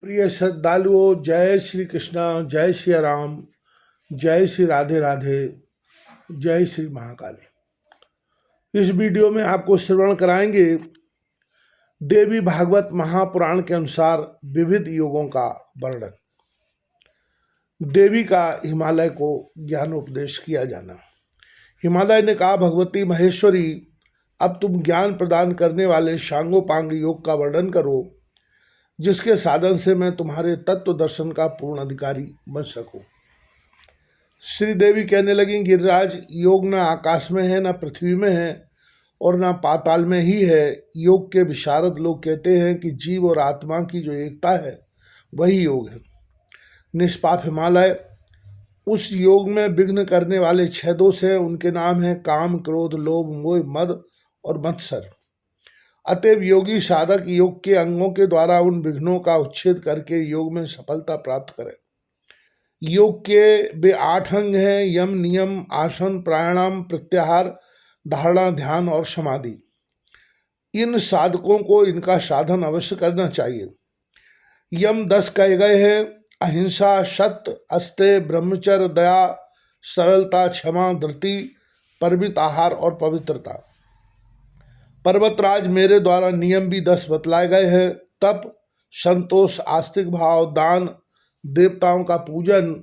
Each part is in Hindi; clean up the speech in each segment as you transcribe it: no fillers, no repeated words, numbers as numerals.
प्रिय श्रद्धालुओं, जय श्री कृष्णा, जय श्री राम, जय श्री राधे राधे, जय श्री महाकाली। इस वीडियो में आपको श्रवण कराएंगे देवी भागवत महापुराण के अनुसार विविध योगों का वर्णन। देवी का हिमालय को ज्ञानोपदेश किया जाना। हिमालय ने कहा, भगवती महेश्वरी, अब तुम ज्ञान प्रदान करने वाले शांगोपांग योग का वर्णन करो, जिसके साधन से मैं तुम्हारे तत्व दर्शन का पूर्ण अधिकारी बन सकूं। श्री देवी कहने लगी, गिरिराज, योग न आकाश में है, न पृथ्वी में है और न पाताल में ही है। योग के विशारद लोग कहते हैं कि जीव और आत्मा की जो एकता है वही योग है। निष्पाप हिमालय, उस योग में विघ्न करने वाले 6 दोष हैं। उनके नाम हैं काम, क्रोध, लोभ, मोह, मद और मत्सर। अतएव योगी साधक योग के अंगों के द्वारा उन विघ्नों का उच्छेद करके योग में सफलता प्राप्त करें। योग के वे 8 अंग हैं: यम, नियम, आसन, प्राणायाम, प्रत्याहार, धारणा, ध्यान और समाधि। इन साधकों को इनका साधन अवश्य करना चाहिए। यम 10 कहे गए हैं: अहिंसा, सत्य, अस्तेय, ब्रह्मचर्य, दया, सरलता, क्षमा, धृति, परिमित आहार और पवित्रता। पर्वतराज, मेरे द्वारा नियम भी 10 बतलाए गए हैं: तप, संतोष, आस्तिक भाव, दान, देवताओं का पूजन,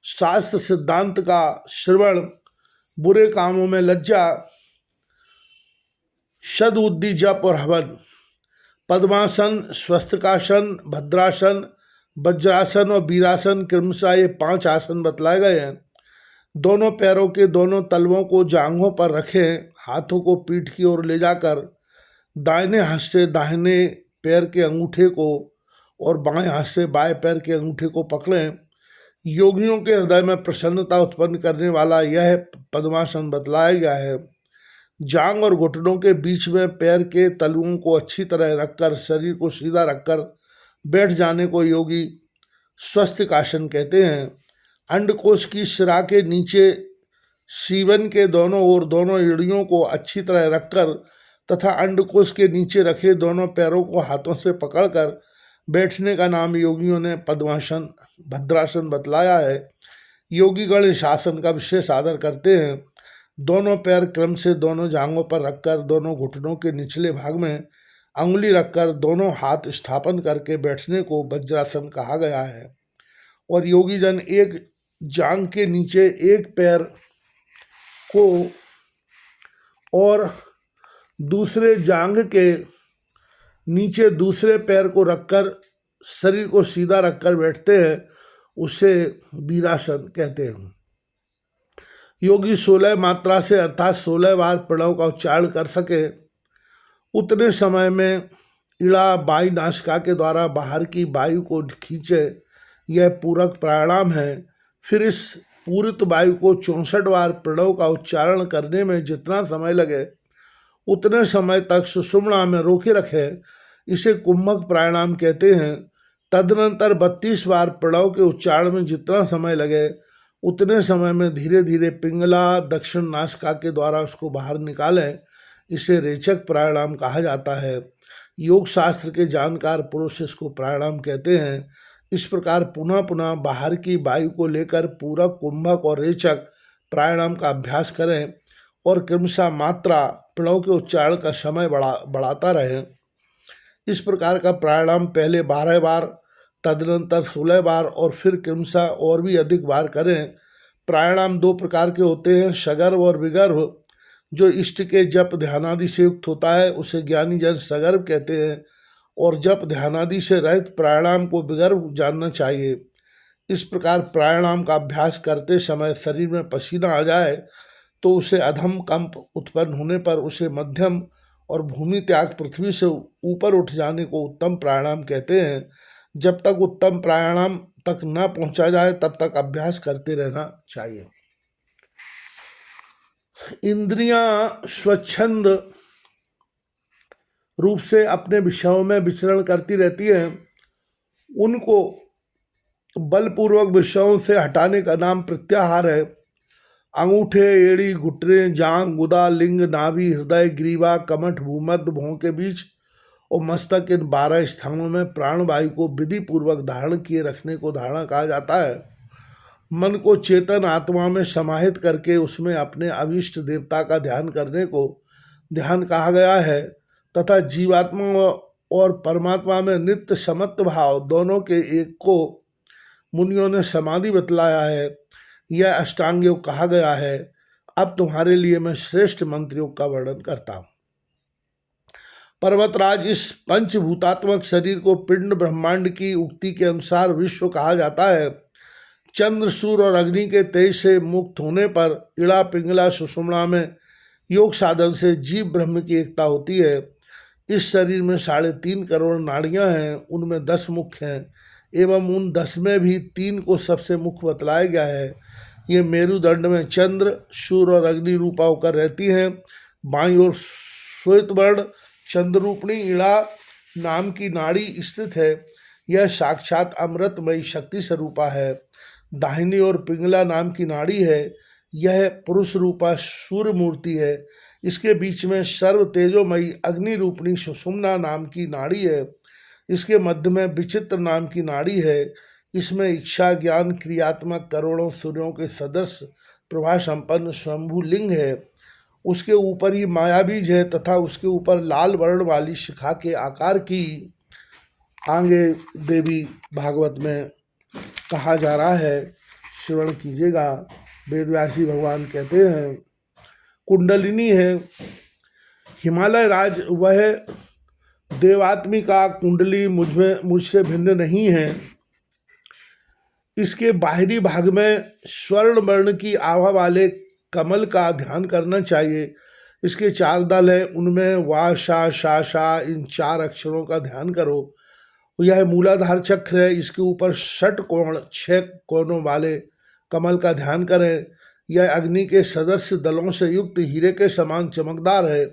शास्त्र सिद्धांत का श्रवण, बुरे कामों में लज्जा, सद्बुद्धि, जप और हवन। पद्मासन, स्वस्तिकासन, भद्रासन, वज्रासन और वीरासन क्रमशः ये 5 आसन बतलाए गए हैं। दोनों पैरों के दोनों तलवों को जांघों पर रखें, हाथों को पीठ की ओर ले जाकर दाहिने हाथ से दाहिने पैर के अंगूठे को और बाएं हाथ से बाएं पैर के अंगूठे को पकड़ें। योगियों के हृदय में प्रसन्नता उत्पन्न करने वाला यह पद्मासन बतलाया गया है। जांघ और घुटनों के बीच में पैर के तलवों को अच्छी तरह रखकर शरीर को सीधा रखकर बैठ जाने को योगी स्वस्तिकासन कहते हैं। अंडकोश की शिरा के नीचे सीवन के दोनों ओर दोनों एड़ियों को अच्छी तरह रखकर तथा अंडकोश के नीचे रखे दोनों पैरों को हाथों से पकड़कर बैठने का नाम योगियों ने पद्मासन, भद्रासन बतलाया है। योगीगण इस आसन का विशेष आदर करते हैं। दोनों पैर क्रम से दोनों जांघों पर रखकर दोनों घुटनों के निचले भाग में अंगुली रखकर दोनों हाथ स्थापन करके बैठने को वज्रासन कहा गया है। और योगी जन एक जांघ के नीचे एक पैर को और दूसरे जांघ के नीचे दूसरे पैर को रखकर शरीर को सीधा रखकर बैठते हैं, उसे वीरासन कहते हैं। योगी 16 मात्रा से अर्थात 16 बार प्रणव का उच्चारण कर सके, उतने समय में इड़ा बाई नासिका के द्वारा बाहर की वायु को खींचे, यह पूरक प्राणायाम है। फिर इस पूरित वायु को 64 बार प्रणव का उच्चारण करने में जितना समय लगे उतने समय तक सुषुम्ना में रोके रखे, इसे कुंभक प्राणायाम कहते हैं। तदनंतर 32 बार प्रणव के उच्चारण में जितना समय लगे उतने समय में धीरे धीरे पिंगला दक्षिण नासिका के द्वारा उसको बाहर निकालें, इसे रेचक प्राणायाम कहा जाता है। योग शास्त्र के जानकार पुरुष इसको प्राणायाम कहते हैं। इस प्रकार पुनः पुनः बाहर की वायु को लेकर पूरक, कुंभक और रेचक प्राणायाम का अभ्यास करें और क्रमशः मात्रा प्रणव के उच्चारण का समय बढ़ाता रहें। इस प्रकार का प्राणायाम पहले 12 बार, तदनंतर 16 बार और फिर क्रमशः और भी अधिक बार करें। प्राणायाम 2 प्रकार के होते हैं, सगर्भ और विगर्भ। जो इष्ट के जप ध्यानादि से युक्त होता है उसे ज्ञानी जन सगर्भ कहते हैं और जप ध्यानादि से रहित प्राणायाम को विगर्भ जानना चाहिए। इस प्रकार प्राणायाम का अभ्यास करते समय शरीर में पसीना आ जाए तो उसे अधम कंप उत्पन्न होने पर उसे मध्यम और भूमि त्याग पृथ्वी से ऊपर उठ जाने को उत्तम प्राणायाम कहते हैं। जब तक उत्तम प्राणायाम तक न पहुंचा जाए तब तक अभ्यास करते रहना चाहिए। इंद्रियां स्वच्छंद रूप से अपने विषयों में विचरण करती रहती हैं, उनको बलपूर्वक विषयों से हटाने का नाम प्रत्याहार है। अंगूठे, एड़ी, घुटने, जांघ, गुदा, लिंग, नाभि, हृदय, ग्रीवा, कमठ, भूमध्य, भौं के बीच और मस्तक, इन 12 स्थानों में प्राणवायु को विधि पूर्वक धारण किए रखने को धारणा कहा जाता है। मन को चेतन आत्मा में समाहित करके उसमें अपने अभीष्ट देवता का ध्यान करने को ध्यान कहा गया है तथा जीवात्मा और परमात्मा में नित्य समत्व भाव दोनों के एक को मुनियों ने समाधि बतलाया है। यह अष्टांग योग कहा गया है। अब तुम्हारे लिए मैं श्रेष्ठ मंत्र योग का वर्णन करता हूँ। पर्वतराज, इस पंचभूतात्मक शरीर को पिंड ब्रह्मांड की उक्ति के अनुसार विश्व कहा जाता है। चंद्र, सूर्य और अग्नि के तेज से मुक्त होने पर इड़ा, पिंगला, सुषुम्ना में योग साधन से जीव ब्रह्म की एकता होती है। इस शरीर में 3.5 करोड़ नाड़ियां हैं, उनमें 10 मुख्य हैं एवं उन 10 में भी 3 को सबसे मुख्य बतलाया गया है। ये मेरुदंड में चंद्र, सूर्य और अग्नि रूपा होकर रहती हैं। बाईं ओर श्वेत वर्ण चंद्ररूपणी इड़ा नाम की नाड़ी स्थित है। यह साक्षात अमृतमयी शक्ति स्वरूपा है। दाहिनी ओर पिंगला नाम की नाड़ी है। यह पुरुष रूपा सूर्य मूर्ति है। इसके बीच में सर्व तेजोमयी अग्नि रूपणी सुषुम्ना नाम की नाड़ी है। इसके मध्य में विचित्र नाम की नाड़ी है। इसमें इच्छा, ज्ञान, क्रियात्मक करोड़ों सूर्यों के सदस्य प्रभा संपन्न स्वयंभू लिंग है। उसके ऊपर ही माया बीज है तथा उसके ऊपर लाल वर्ण वाली शिखा के आकार की आगे देवी भागवत में कहा जा रहा है। श्रवण कीजिएगा। वेदव्यासी भगवान कहते हैं, कुंडलिनी है। हिमालय राज वह देवात्मिका कुंडली मुझसे भिन्न नहीं है। इसके बाहरी भाग में स्वर्ण वर्ण की आभा वाले कमल का ध्यान करना चाहिए। इसके 4 दल हैं, उनमें वा, शा, इन 4 अक्षरों का ध्यान करो। यह मूलाधार चक्र है। इसके ऊपर 6 कोणों वाले कमल का ध्यान करें। यह अग्नि के सदस्य दलों से युक्त हीरे के समान चमकदार है।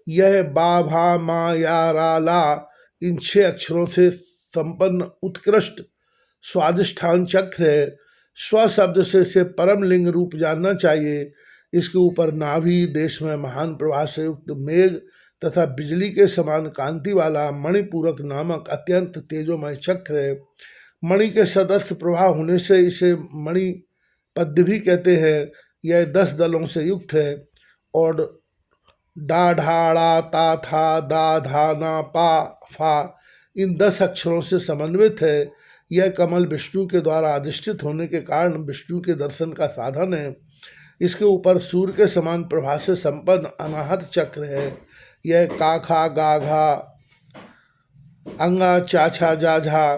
यह बा, भा, मा, या, रा, ला इन 6 अक्षरों से संपन्न उत्कृष्ट स्वादिष्ठान चक्र है। स्व शब्द से इसे परम लिंग रूप जानना चाहिए। इसके ऊपर नाभि देश में महान प्रवाह से युक्त मेघ तथा बिजली के समान कांति वाला मणिपूरक नामक अत्यंत तेजोमय चक्र है। मणि के सदस्य प्रवाह होने से इसे मणि पद्य भी कहते हैं। यह 10 दलों से युक्त है और डा, ढा, ड़ा, ता, था, दा, धा, ना, पा, फा इन 10 अक्षरों से समन्वित है। यह कमल विष्णु के द्वारा अधिष्ठित होने के कारण विष्णु के दर्शन का साधन है। इसके ऊपर सूर्य के समान प्रभा से संपन्न अनाहत चक्र है। यह का, खा, गा, घा, अंगा, चा, छा, जा, झा,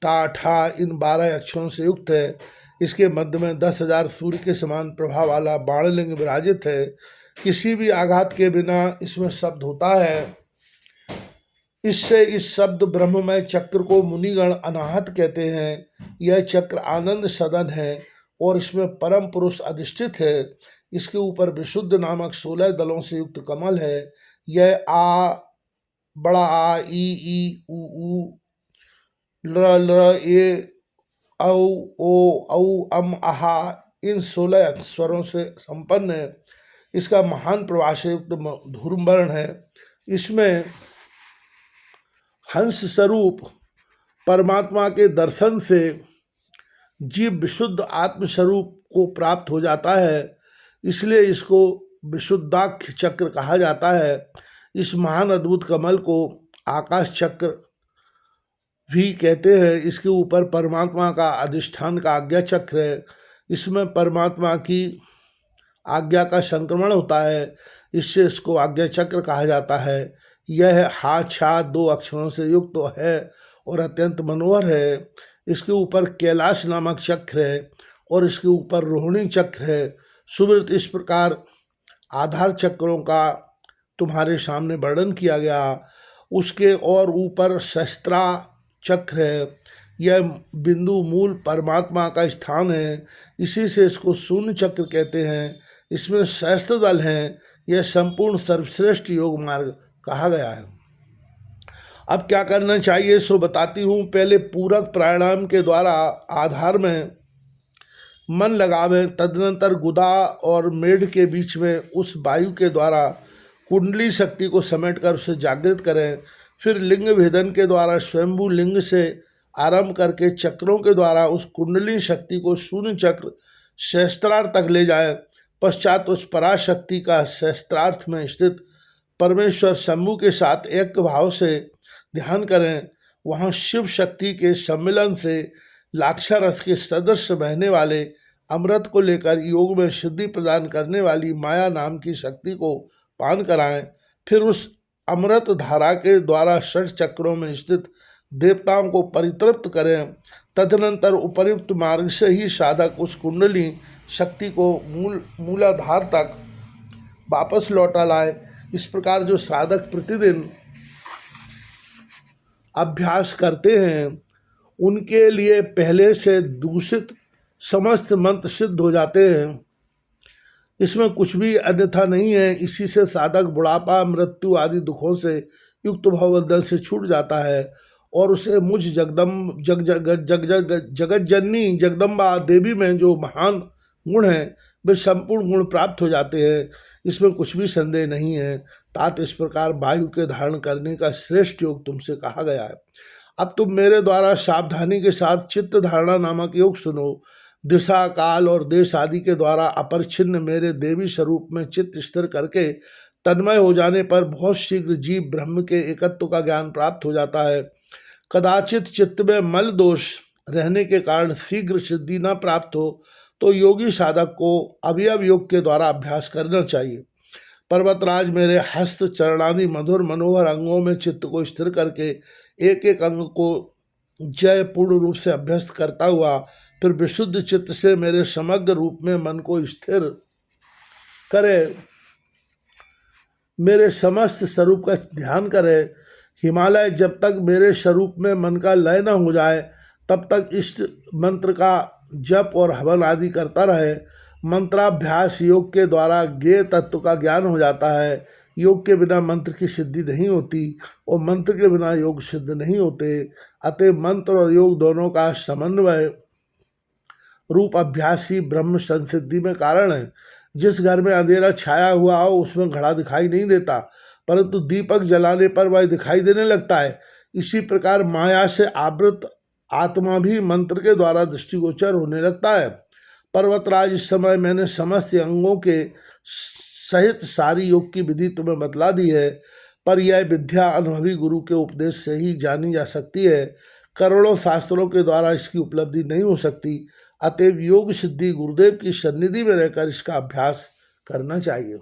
टा, ठा इन 12 अक्षरों से युक्त है। इसके मध्य में 10,000 सूर्य के समान प्रभा वाला बाणलिंग विराजित है। किसी भी आघात के बिना इसमें शब्द होता है। इससे इस शब्द ब्रह्ममय चक्र को मुनिगण अनाहत कहते हैं। यह चक्र आनंद सदन है और इसमें परम पुरुष अधिष्ठित है। इसके ऊपर विशुद्ध नामक 16 दलों से युक्त कमल है। यह आ, बड़ा आ, ई, ऊ, ल, ए, औ, ओ, औ, आहा इन 16 स्वरों से संपन्न है। इसका महान प्रवाह से युक्त धूम्रवर्ण है। इसमें हंस स्वरूप परमात्मा के दर्शन से जीव विशुद्ध आत्मस्वरूप को प्राप्त हो जाता है। इसलिए इसको विशुद्धाख्य चक्र कहा जाता है। इस महान अद्भुत कमल को आकाश चक्र भी कहते हैं। इसके ऊपर परमात्मा का अधिष्ठान का आज्ञा चक्र है। इसमें परमात्मा की आज्ञा का संक्रमण होता है। इससे इसको आज्ञा चक्र कहा जाता है। यह हा, छा 2 अक्षरों से युक्त है और अत्यंत मनोहर है। इसके ऊपर कैलाश नामक चक्र है और इसके ऊपर रोहिणी चक्र है। सुब्रत इस प्रकार आधार चक्रों का तुम्हारे सामने वर्णन किया गया। उसके और ऊपर सहस्त्रा चक्र है। यह बिंदु मूल परमात्मा का स्थान है। इसी से इसको शून्य चक्र कहते हैं। इसमें सहस्त्र दल हैं। यह संपूर्ण सर्वश्रेष्ठ योग मार्ग कहा गया है। अब क्या करना चाहिए सो बताती हूँ। पहले पूरक प्राणायाम के द्वारा आधार में मन लगावें। तदनंतर गुदा और मेढ़ के बीच में उस वायु के द्वारा कुंडली शक्ति को समेटकर उसे जागृत करें। फिर लिंग भेदन के द्वारा स्वयंभू लिंग से आरंभ करके चक्रों के द्वारा उस कुंडली शक्ति को शून्य चक्र सहस्त्रार्थ तक ले जाए। पश्चात उस पराशक्ति का सहस्त्रार्थ में स्थित परमेश्वर शंभु के साथ एक भाव से ध्यान करें। वहाँ शिव शक्ति के सम्मिलन से लाक्षा रस के सदृश बहने वाले अमृत को लेकर योग में सिद्धि प्रदान करने वाली माया नाम की शक्ति को पान कराएं। फिर उस अमृत धारा के द्वारा षट चक्रों में स्थित देवताओं को परितृप्त करें। तदनंतर उपर्युक्त मार्ग से ही साधक उस कुंडली शक्ति को मूलाधार तक वापस लौटा लाए। इस प्रकार जो साधक प्रतिदिन अभ्यास करते हैं उनके लिए पहले से दूषित समस्त मंत्र सिद्ध हो जाते हैं। इसमें कुछ भी अन्यथा नहीं है। इसी से साधक बुढ़ापा, मृत्यु आदि दुखों से युक्त भवबंधन से छूट जाता है और उसे मुझ जगत जननी जगदम्बा देवी में जो महान गुण हैं वे संपूर्ण गुण प्राप्त हो जाते हैं। इसमें कुछ भी संदेह नहीं है। तात इस प्रकार वायु के धारण करने का श्रेष्ठ योग तुमसे कहा गया है। अब तुम मेरे द्वारा सावधानी के साथ चित्त धारणा नामक योग सुनो। दिशा, काल और देश आदि के द्वारा अपरिच्छिन्न मेरे देवी स्वरूप में चित्त स्थिर करके तन्मय हो जाने पर बहुत शीघ्र जीव ब्रह्म के एकत्व का ज्ञान प्राप्त हो जाता है। कदाचित चित्त में मल दोष रहने के कारण शीघ्र सिद्धि न प्राप्त हो तो योगी साधक को अवयव योग के द्वारा अभ्यास करना चाहिए। पर्वतराज मेरे हस्त चरणादि मधुर मनोहर अंगों में चित्त को स्थिर करके एक एक अंग को जय पूर्ण रूप से अभ्यस्त करता हुआ फिर विशुद्ध चित्त से मेरे समग्र रूप में मन को स्थिर करे, मेरे समस्त स्वरूप का ध्यान करे। हिमालय जब तक मेरे स्वरूप में मन का लय न हो जाए तब तक इष्ट मंत्र का जप और हवन आदि करता रहे। मंत्राभ्यास योग के द्वारा ज्ञेय तत्व का ज्ञान हो जाता है। योग के बिना मंत्र की सिद्धि नहीं होती और मंत्र के बिना योग सिद्ध नहीं होते। अतः मंत्र और योग दोनों का समन्वय रूप अभ्यास ही ब्रह्म संसिद्धि में कारण है। जिस घर में अंधेरा छाया हुआ हो उसमें घड़ा दिखाई नहीं देता, परंतु दीपक जलाने पर वह दिखाई देने लगता है। इसी प्रकार माया से आवृत आत्मा भी मंत्र के द्वारा दृष्टिगोचर होने लगता है। पर्वतराज, इस समय मैंने समस्त अंगों के सहित सारी योग की विधि तुम्हें बतला दी है, पर यह विद्या अनुभवी गुरु के उपदेश से ही जानी जा सकती है। करोड़ों शास्त्रों के द्वारा इसकी उपलब्धि नहीं हो सकती। अतएव योग सिद्धि गुरुदेव की सन्निधि में रहकर इसका अभ्यास करना चाहिए।